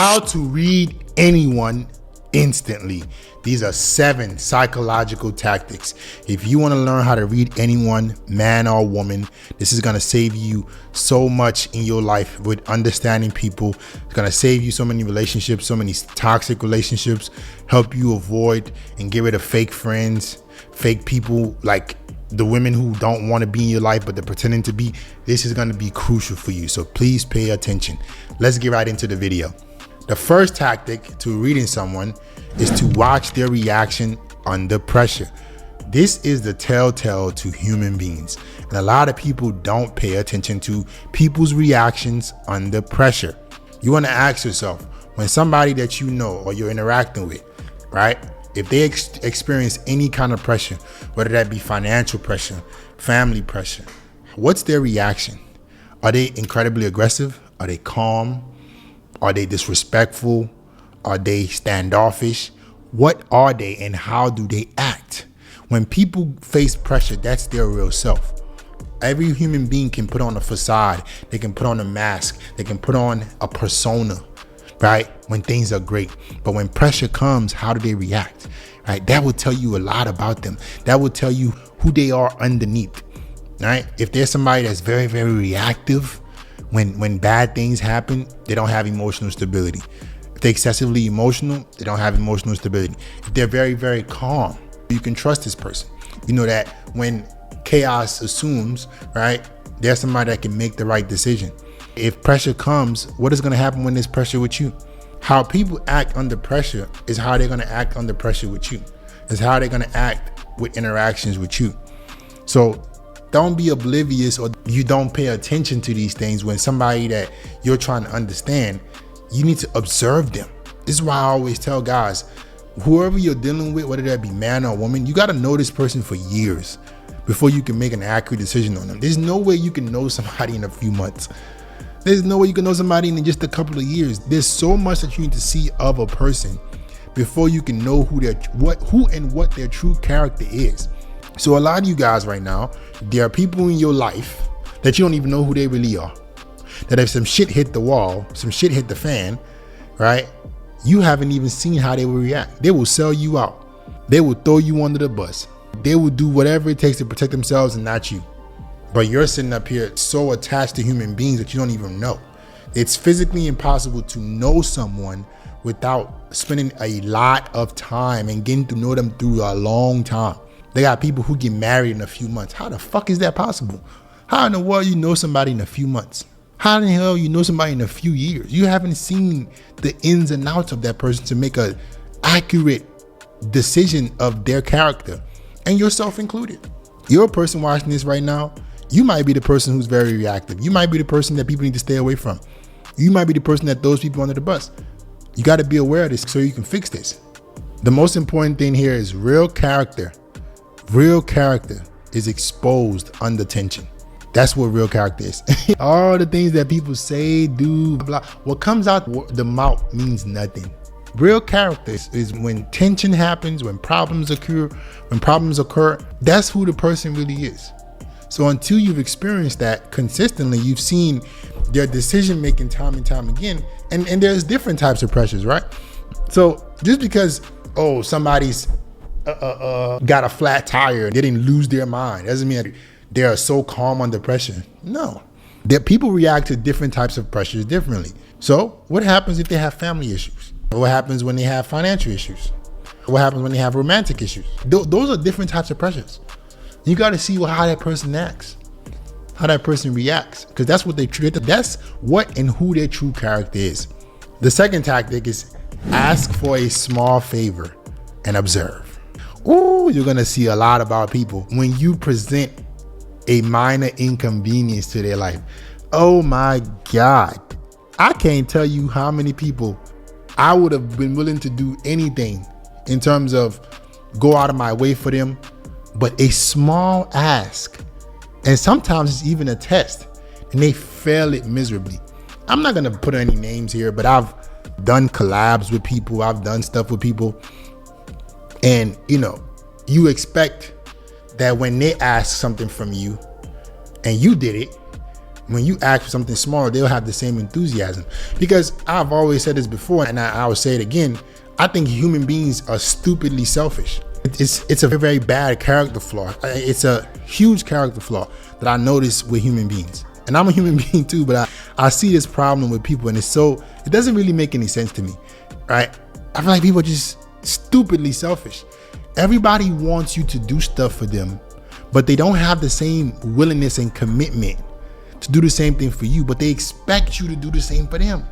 How to read anyone instantly. These are 7 psychological tactics. If you want to learn how to read anyone, man or woman, this is going to save you so much in your life with understanding people. It's going to save you so many relationships, so many toxic relationships, help you avoid and get rid of fake friends, fake people, like the women who don't want to be in your life but they're pretending to be. This is going to be crucial for you, so please pay attention. Let's get right into the video. The first tactic to reading someone is to watch their reaction under pressure. This is the telltale to human beings, and a lot of people don't pay attention to people's reactions under pressure. You want to ask yourself, when somebody that you know or you're interacting with, right, if they experience any kind of pressure, whether that be financial pressure, family pressure, what's their reaction? Are they incredibly aggressive? Are they calm? Are they disrespectful? Are they standoffish? What are they and how do they act? When people face pressure, that's their real self. Every human being can put on a facade. They can put on a mask. They can put on a persona, right? When things are great. But when pressure comes, how do they react? Right? That will tell you a lot about them. That will tell you who they are underneath, right? If there's somebody that's very, very reactive, when bad things happen, they don't have emotional stability. If they're excessively emotional, they don't have emotional stability. If they're very, very calm, you can trust this person. You know that when chaos assumes, right, there's somebody that can make the right decision. If pressure comes, what is going to happen when there's pressure with you? How people act under pressure is how they're going to act under pressure with you. Is how they're going to act with interactions with you. So don't be oblivious or you don't pay attention to these things when somebody that you're trying to understand. You need to observe them. This is why I always tell guys, whoever you're dealing with, whether that be man or woman, you got to know this person for years before you can make an accurate decision on them. There's no way you can know somebody in a few months. There's no way you can know somebody in just a couple of years. There's so much that you need to see of a person before you can know who and what their true character is. So a lot of you guys right now, there are people in your life that you don't even know who they really are. That if some shit hit the wall, some shit hit the fan, right? You haven't even seen how they will react. They will sell you out. They will throw you under the bus. They will do whatever it takes to protect themselves and not you. But you're sitting up here so attached to human beings that you don't even know. It's physically impossible to know someone without spending a lot of time and getting to know them through a long time. They got people who get married in a few months. How the fuck is that possible? How in the world you know somebody in a few months? How in the hell you know somebody in a few years? You haven't seen the ins and outs of that person to make a accurate decision of their character, and yourself included. You're a person watching this right now. You might be the person who's very reactive. You might be the person that people need to stay away from. You might be the person that throws people under the bus. You got to be aware of this so you can fix this. The most important thing here is real character. Real character is exposed under tension. That's what real character is. All the things that people say, do, blah, what comes out the mouth means nothing. Real character is when tension happens, when problems occur, that's who the person really is. So until you've experienced that consistently, you've seen their decision making time and time again, and there's different types of pressures, right? So just because, somebody's got a flat tire, they didn't lose their mind, doesn't mean they are so calm under pressure. No, that people react to different types of pressures differently. So what happens if they have family issues? What happens when they have financial issues? What happens when they have romantic issues? Those are different types of pressures. You got to see how that person acts, how that person reacts, because that's what that's what and who their true character is. The second tactic is ask for a small favor and observe. Ooh, you're gonna see a lot about people when you present a minor inconvenience to their life. Oh my God. I can't tell you how many people I would have been willing to do anything in terms of go out of my way for them, but a small ask, and sometimes it's even a test, and they fail it miserably. I'm not gonna put any names here, but I've done collabs with people, I've done stuff with people, and you expect that when they ask something from you and you did it, when you ask for something small, they'll have the same enthusiasm. Because I've always said this before, and I will say it again, I think human beings are stupidly selfish. It's a very bad character flaw. It's a huge character flaw that I notice with human beings. And I'm a human being too, but I see this problem with people, and it doesn't really make any sense to me, right? I feel like people are just stupidly selfish. Everybody wants you to do stuff for them, but they don't have the same willingness and commitment to do the same thing for you, but they expect you to do the same for them.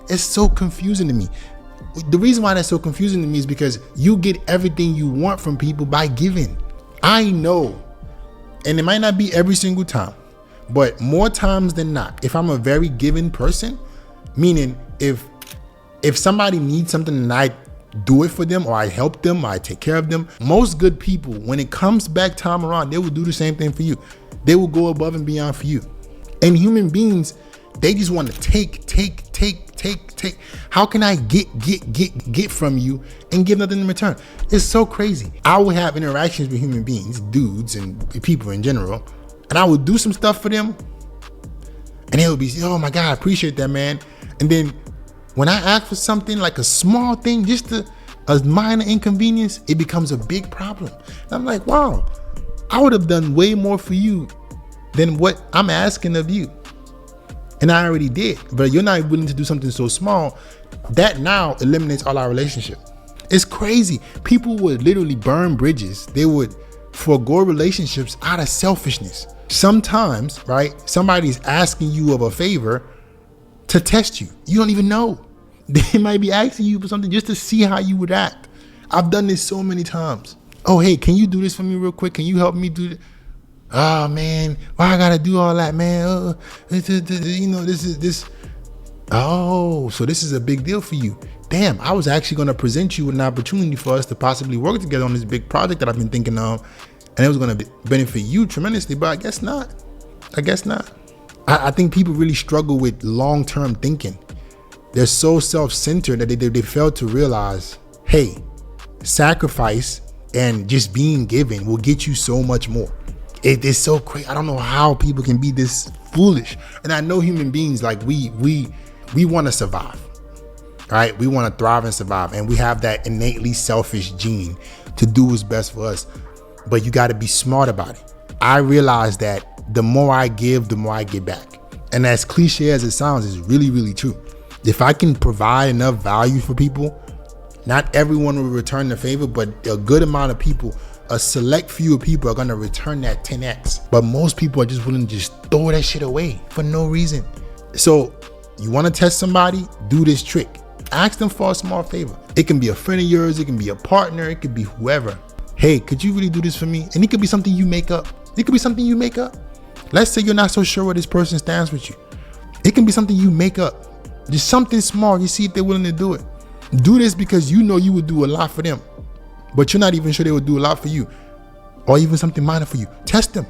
It's so confusing to me. The reason why that's so confusing to me is because you get everything you want from people by giving. I know, and it might not be every single time, but more times than not, if I'm a very giving person, meaning if somebody needs something and I do it for them, or I help them, or I take care of them, most good people, when it comes back time around, they will do the same thing for you. They will go above and beyond for you. And human beings, they just want to take. How can I get from you and give nothing in return? It's so crazy. I will have interactions with human beings, dudes and people in general, and I would do some stuff for them, and they would be, oh my God, I appreciate that, man. And then when I ask for something like a small thing, just a minor inconvenience, it becomes a big problem. And I'm like, wow, I would have done way more for you than what I'm asking of you. And I already did, but you're not willing to do something so small. That now eliminates all our relationship. It's crazy. People would literally burn bridges. They would forego relationships out of selfishness. Sometimes, right, somebody's asking you of a favor to test you. You don't even know. They might be asking you for something just to see how you would act. I've done this so many times. Oh, hey, can you do this for me real quick? Can you help me do this? Oh man, why I gotta do all that, man? This is. Oh, so this is a big deal for you. Damn, I was actually gonna present you with an opportunity for us to possibly work together on this big project that I've been thinking of, and it was gonna benefit you tremendously, but I guess not. I think people really struggle with long-term thinking. They're so self-centered that they fail to realize, hey, sacrifice and just being given will get you so much more. It is so crazy. I don't know how people can be this foolish. And I know human beings, like we want to survive, right? We want to thrive and survive. And we have that innately selfish gene to do what's best for us. But you got to be smart about it. I realize that the more I give, the more I get back. And as cliche as it sounds, it's really, really true. If I can provide enough value for people, not everyone will return the favor, but a good amount of people, a select few of people are going to return that 10x. But most people are just willing to just throw that shit away for no reason. So you want to test somebody, do this trick. Ask them for a small favor. It can be a friend of yours. It can be a partner. It could be whoever. Hey, could you really do this for me? And it could be something you make up. Let's say you're not so sure where this person stands with you. It can be something you make up. Just something small. You see if they're willing to do it. Do this because you know you would do a lot for them, but you're not even sure they would do a lot for you, or even something minor for you. Test them.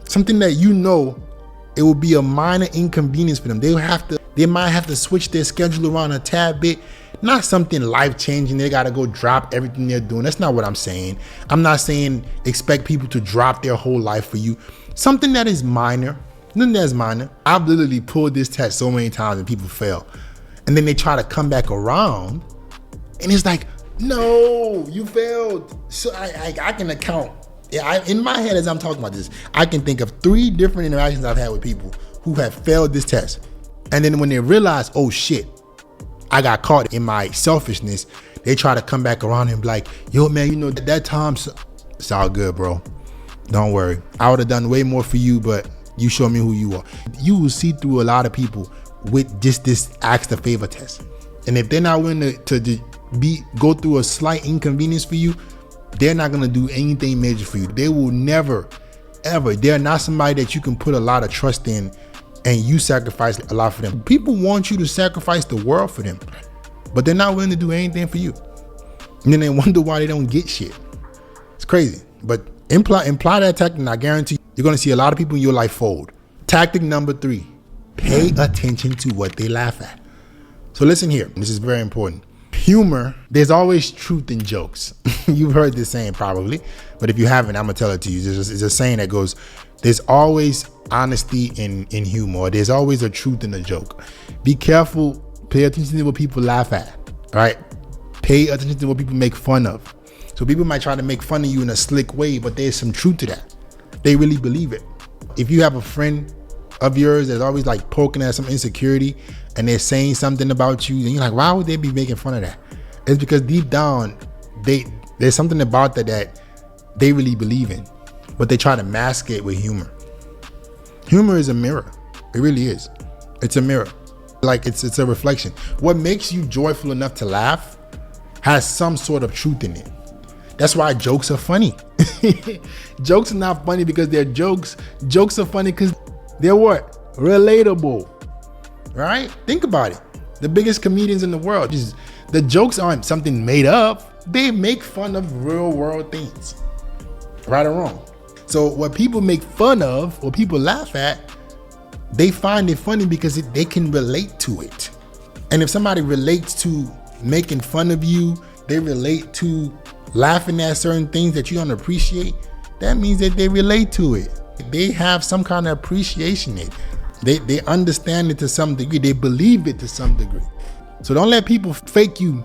Something that you know it will be a minor inconvenience for them. They might have to switch their schedule around a tad bit. Not something life-changing. They got to go drop everything they're doing. That's not what I'm saying. I'm not saying expect people to drop their whole life for you. Something that is minor. Nothing that's minor. I've literally pulled this test so many times and people fail. And then they try to come back around and it's like, no, you failed. So I can account. In my head as I'm talking about this, I can think of 3 different interactions I've had with people who have failed this test. And then when they realize, oh shit, I got caught in my selfishness, they try to come back around and be like, yo man, you know that time, it's all good, bro. Don't worry. I would have done way more for you, but you show me who you are. You will see through a lot of people with just this ask the favor test. And if they're not willing to go through a slight inconvenience for you, they're not going to do anything major for you. They will never, ever. They're not somebody that you can put a lot of trust in and you sacrifice a lot for them. People want you to sacrifice the world for them, but they're not willing to do anything for you. And then they wonder why they don't get shit. It's crazy. But imply that tactic, and I guarantee you're going to see a lot of people in your life fold. Tactic number 3, pay attention to what they laugh at. So listen here. This is very important. Humor, there's always truth in jokes. You've heard this saying probably, but if you haven't, I'm gonna tell it to you. It's a saying that goes, There's always honesty in humor. There's always a truth in a joke. Be careful. Pay attention to what people laugh at, right? Pay attention to what people make fun of. So people might try to make fun of you in a slick way, but there's some truth to that. They really believe it. If you have a friend of yours that's always like poking at some insecurity and they're saying something about you, and you're like, why would they be making fun of that? It's because deep down, there's something about that they really believe in, but they try to mask it with humor. Humor is a mirror. It really is. It's a mirror. Like it's a reflection. What makes you joyful enough to laugh has some sort of truth in it. That's why jokes are funny. Jokes are not funny because they're jokes. Jokes are funny because they're what? Relatable. Right? Think about it. The biggest comedians in the world, the jokes aren't something made up. They make fun of real world things. Right or wrong. So what people make fun of, what people laugh at, they find it funny because they can relate to it. And if somebody relates to making fun of you, they relate to laughing at certain things that you don't appreciate, that means that they relate to it. They have some kind of appreciation in it. They understand it to some degree. They believe it to some degree. So don't let people fake you,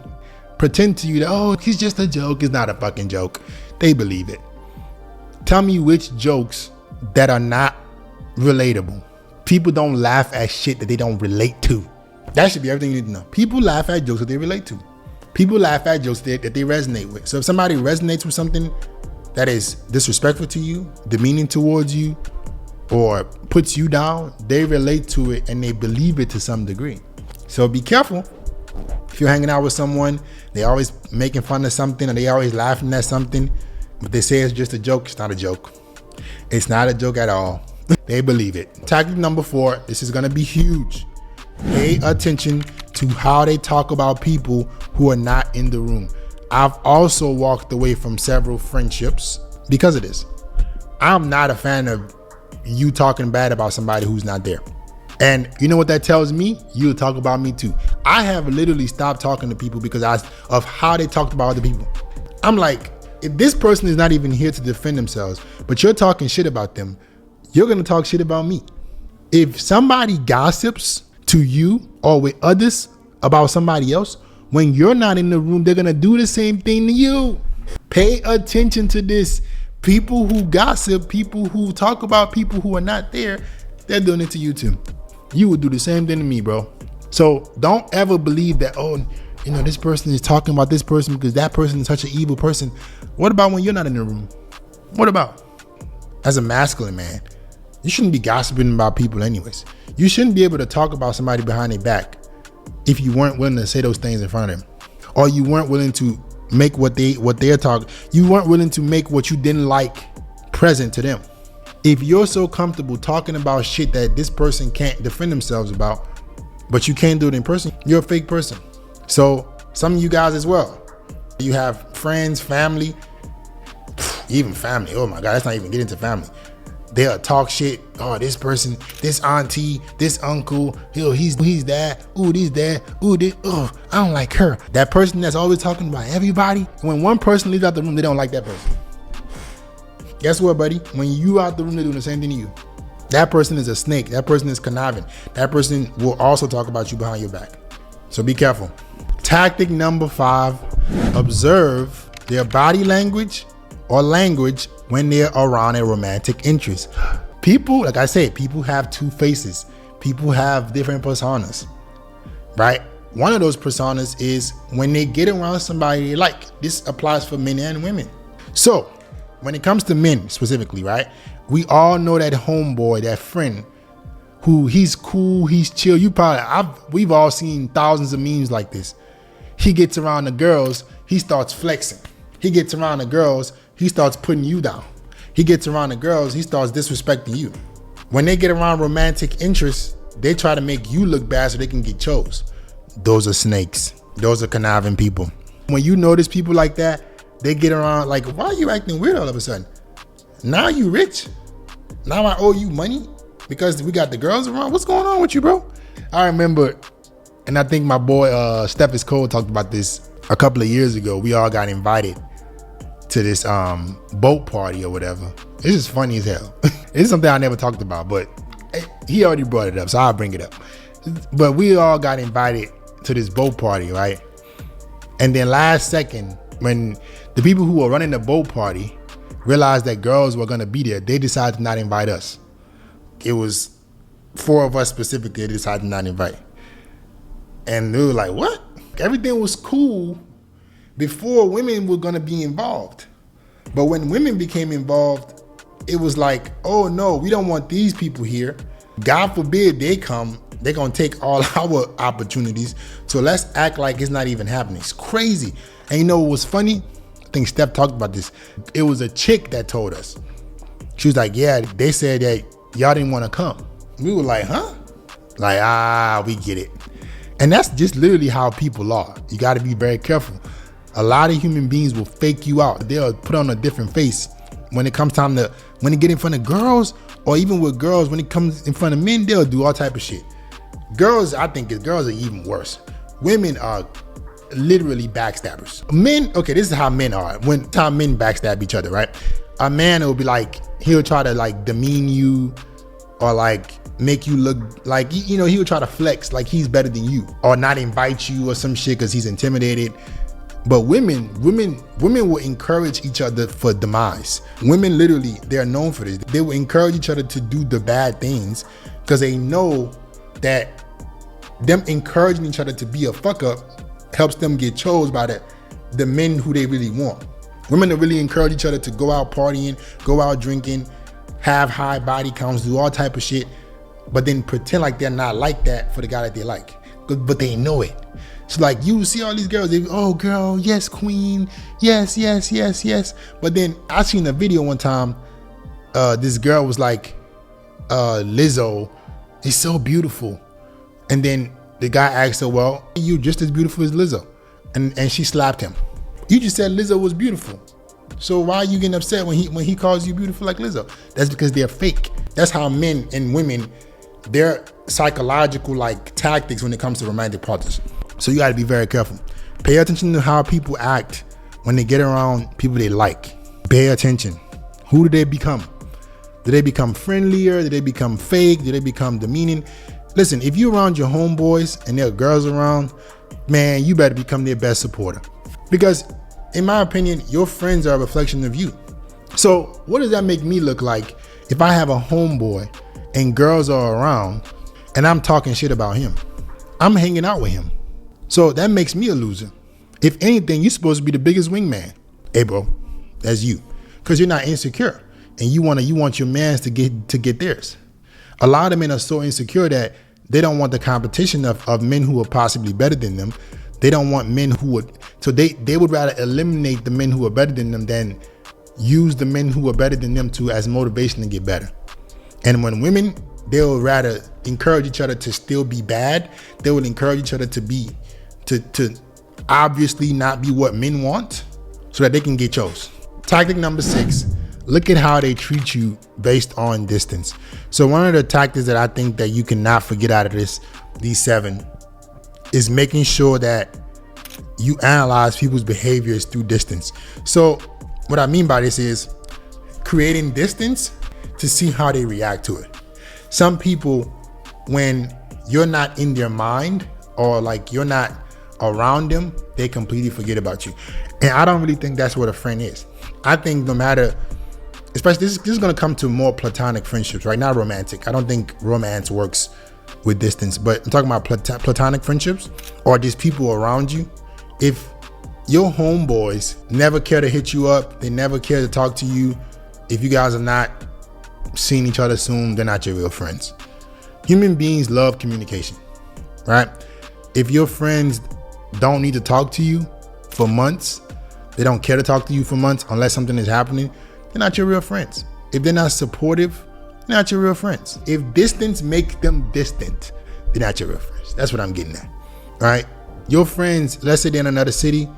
pretend to you that, oh, it's just a joke. It's not a fucking joke. They believe it. Tell me which jokes that are not relatable. People don't laugh at shit that they don't relate to. That should be everything you need to know. People laugh at jokes that they relate to. People laugh at jokes that they resonate with. So if somebody resonates with something that is disrespectful to you, demeaning towards you, or puts you down, they relate to it and they believe it to some degree. So be careful. If you're hanging out with someone, they always making fun of something or they always laughing at something, but they say it's just a joke. It's not a joke. It's not a joke at all. They believe it. Tactic number 4, this is gonna be huge. Pay attention to how they talk about people who are not in the room. I've also walked away from several friendships because of this. I'm not a fan of you talking bad about somebody who's not there. And you know what that tells me? You'll talk about me too. I have literally stopped talking to people because of how they talked about other people. I'm like, if this person is not even here to defend themselves, but you're talking shit about them, you're gonna talk shit about me. If somebody gossips to you or with others about somebody else, when you're not in the room, they're gonna do the same thing to you. Pay attention to this. People who gossip, people who talk about people who are not there, they're doing it to you too. You would do the same thing to me, bro. So don't ever believe that, oh, you know, this person is talking about this person because that person is such an evil person. What about when you're not in the room? What about? As a masculine man, you shouldn't be gossiping about people anyways. You shouldn't be able to talk about somebody behind their back if you weren't willing to say those things in front of them, or you weren't willing to make what they're talking. You weren't willing to make what you didn't like present to them. If you're so comfortable talking about shit that this person can't defend themselves about, but you can't do it in person, you're a fake person. So some of you guys as well, you have friends, family, even family. Oh my God, let's not even get into family. They'll talk shit. Oh, this person, this auntie, this uncle, he's that. Ooh, this that. Ooh, this. Oh, I don't like her. That person that's always talking about everybody. When one person leaves out the room, they don't like that person. Guess what, buddy? When you out the room, they're doing the same thing to you. That person is a snake. That person is conniving. That person will also talk about you behind your back. So be careful. Tactic number 5, observe their body language or language when they're around a romantic interest. People, like I said, people have 2 faces. People have different personas, right? One of those personas is when they get around somebody they like. This applies for men and women. So when it comes to men specifically, right? We all know that homeboy, that friend who he's cool, he's chill. We've all seen thousands of memes like this. He gets around the girls, he starts flexing. He gets around the girls, he starts putting you down. He gets around the girls, he starts disrespecting you. When they get around romantic interests, they try to make you look bad so they can get chose. Those are snakes. Those are conniving people. When you notice people like that, they get around like, why are you acting weird all of a sudden? Now you rich. Now I owe you money because we got the girls around. What's going on with you, bro? I remember, and I think my boy Steffes Cole talked about this a couple of years ago. We all got invited to this boat party or whatever. It's just funny as hell. It's something I never talked about, but he already brought it up, so I'll bring it up. But we all got invited to this boat party, right? And then last second, when the people who were running the boat party realized that girls were gonna be there, they decided to not invite us. It was 4 of us specifically they decided to not invite. And they were like, what? Everything was cool before women were gonna be involved. But when women became involved, it was like, oh no, we don't want these people here. God forbid they come, they're gonna take all our opportunities. So let's act like it's not even happening. It's crazy. And you know what was funny? I think Steph talked about this. It was a chick that told us. She was like, yeah, they said that y'all didn't wanna come. We were like, huh? Like, we get it. And that's just literally how people are. You gotta be very careful. A lot of human beings will fake you out. They'll put on a different face. When it comes time to, when they get in front of girls, or even with girls, when it comes in front of men, they'll do all type of shit. Girls, I think girls are even worse. Women are literally backstabbers. Men, okay, this is how men are. When time men backstab each other, right? A man will be like, he'll try to like demean you or like make you look like, you know, he'll try to flex like he's better than you or not invite you or some shit because he's intimidated. But women will encourage each other for demise. Women literally, they're known for this. They will encourage each other to do the bad things because they know that them encouraging each other to be a fuck up helps them get chose by the men who they really want. Women will really encourage each other to go out partying, go out drinking, have high body counts, do all type of shit, but then pretend like they're not like that for the guy that they like. But they know it. So like you see all these girls, they oh girl, yes queen, yes, yes, yes, yes. But then I seen a video one time, this girl was like, Lizzo is so beautiful. And then the guy asked her, well, you just as beautiful as Lizzo. And she slapped him. You just said Lizzo was beautiful. So why are you getting upset when he calls you beautiful like Lizzo? That's because they're fake. That's how men and women, their psychological like tactics when it comes to romantic partners. So you got to be very careful. Pay attention to how people act when they get around people they like. Pay attention. Who do they become? Do they become friendlier? Do they become fake? Do they become demeaning? Listen, if you're around your homeboys and there are girls around, man, you better become their best supporter. Because in my opinion, your friends are a reflection of you. So what does that make me look like if I have a homeboy and girls are around and I'm talking shit about him? I'm hanging out with him. So that makes me a loser. If anything, you're supposed to be the biggest wingman. Hey bro, that's you. Because you're not insecure and you want your mans to get theirs. A lot of men are so insecure that they don't want the competition of men who are possibly better than them. They don't want men who would, so they would rather eliminate the men who are better than them than use the men who are better than them as motivation to get better. And when women, they'll rather encourage each other to still be bad. They will encourage each other to obviously not be what men want so that they can get chose. Tactic number 6, look at how they treat you based on distance. So one of the tactics that I think that you cannot forget out of these 7 is making sure that you analyze people's behaviors through distance. So what I mean by this is creating distance to see how they react to it. Some people, when you're not in their mind or like you're not around them, they completely forget about you. And I don't really think that's what a friend is. I think no matter, especially this is going to come to more platonic friendships, right? Not romantic. I don't think romance works with distance, but I'm talking about platonic friendships or just people around you. If your homeboys never care to hit you up, they never care to talk to you, if you guys are not seeing each other soon, they're not your real friends. Human beings love communication, right? If your friends don't need to talk to you for months, they don't care to talk to you for months unless something is happening, they're not your real friends. If they're not supportive, they're not your real friends. If distance makes them distant, they're not your real friends. That's what I'm getting at, all right? Your friends, let's say they're in another city,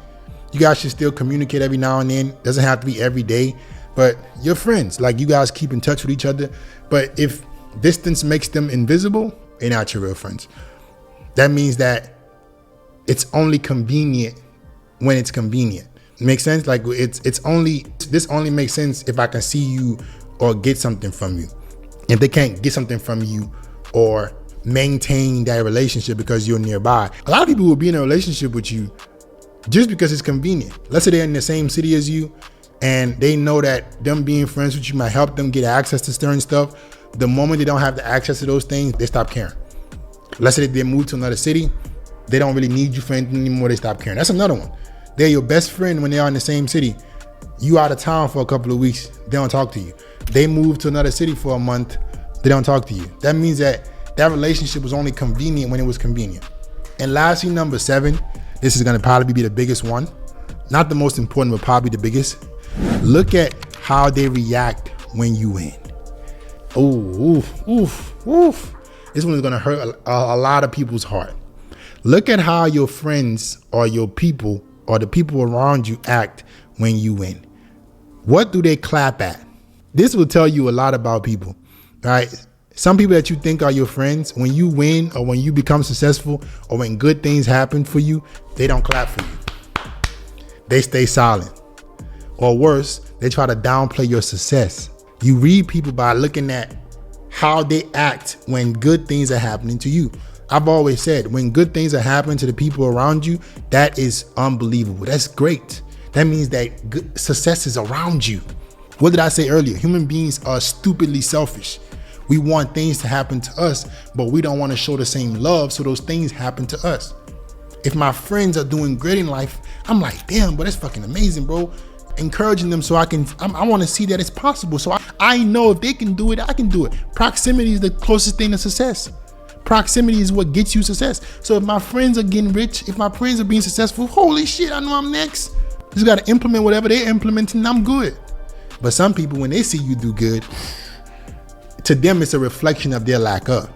you guys should still communicate every now and then. Doesn't have to be every day, but your friends, like you guys keep in touch with each other. But if distance makes them invisible, they're not your real friends. That means that it's only convenient when it's convenient. Make sense? Like this only makes sense if I can see you or get something from you. If they can't get something from you or maintain that relationship because you're nearby, a lot of people will be in a relationship with you just because it's convenient. Let's say they're in the same city as you and they know that them being friends with you might help them get access to certain stuff. The moment they don't have the access to those things, they stop caring. Let's say they move to another city, they don't really need you for anything anymore, they stop caring. That's another one. They're your best friend when they are in the same city. You out of town for a couple of weeks, they don't talk to you. They move to another city for a month, they don't talk to you. That means that relationship was only convenient when it was convenient. And lastly, number 7, this is gonna probably be the biggest one. Not the most important, but probably the biggest. Look at how they react when you win. Oh, oof. This one is gonna hurt a lot of people's heart. Look at how your friends or your people or the people around you act when you win. What do they clap at? This will tell you a lot about people, right? Some people that you think are your friends, when you win or when you become successful or when good things happen for you, they don't clap for you. They stay silent. Or worse, they try to downplay your success. You read people by looking at how they act when good things are happening to you. I've always said, when good things are happening to the people around you, that is unbelievable. That's great. That means that good success is around you. What did I say earlier? Human beings are stupidly selfish. We want things to happen to us, but we don't want to show the same love, so those things happen to us. If my friends are doing great in life, I'm like, damn, but that's fucking amazing, bro. Encouraging them so I want to see that it's possible. So I know if they can do it, I can do it. Proximity is the closest thing to success. Proximity is what gets you success. So if my friends are getting rich, if my friends are being successful, holy shit, I know I'm next. Just got to implement whatever they're implementing, I'm good. But some people, when they see you do good, to them, it's a reflection of their lack of.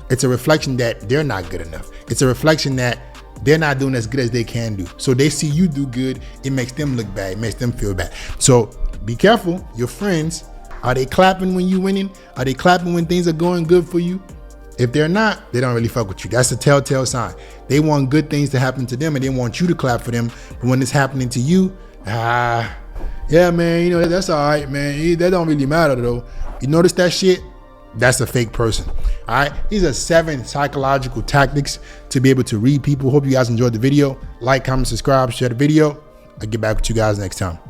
It's a reflection that they're not good enough. It's a reflection that they're not doing as good as they can do. So they see you do good, it makes them look bad, it makes them feel bad. So be careful, your friends, are they clapping when you winning? Are they clapping when things are going good for you? If they're not, they don't really fuck with you. That's a telltale sign. They want good things to happen to them and they want you to clap for them. But when it's happening to you, yeah, man, that's all right, man. That don't really matter though. You notice that shit? That's a fake person. All right. These are 7 psychological tactics to be able to read people. Hope you guys enjoyed the video. Like, comment, subscribe, share the video. I'll get back with you guys next time.